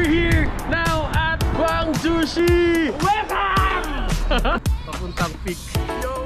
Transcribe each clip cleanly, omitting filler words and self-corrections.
We're here now at Mudeungsan! Welcome! Papuntang Quik. Yo!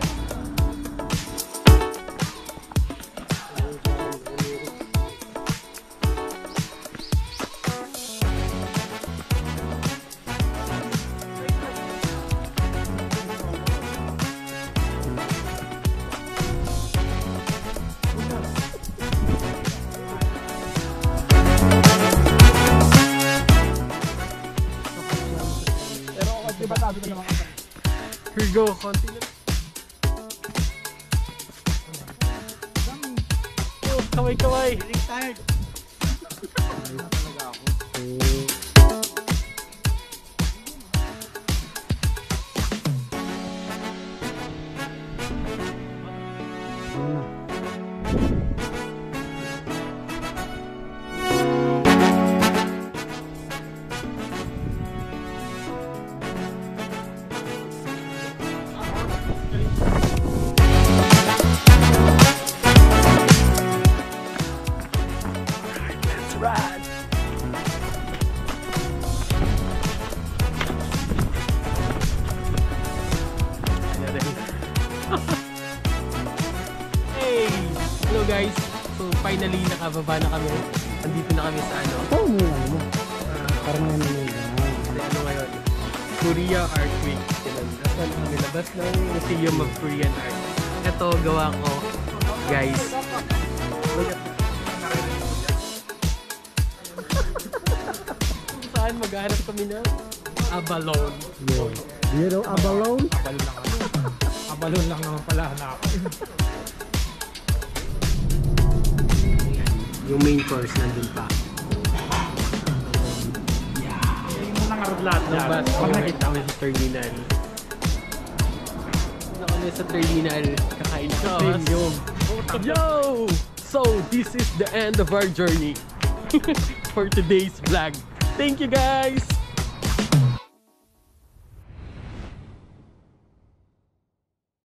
Here we go, konti na. Oh, kaway-kaway. Tired. Talaga ako. Hey! Hello guys! So finally nakababa na kami. Andito na kami sa ano? Ito mo lang mo. Parang ano ngayon? Korea Art Week. Nasa kami labas ng Museum of Korean Art. Ito gawa ko guys. Saan maghanap kami na? Abalone. You know abalone? Abalon lang naman pala hanap. Yung main course nandun pa. Yung muna nga lahat. Pag nakita kami sa terminal. Nakita kami sa terminal. Kakain sa Yo! So, this is the end of our journey for today's vlog. Thank you guys!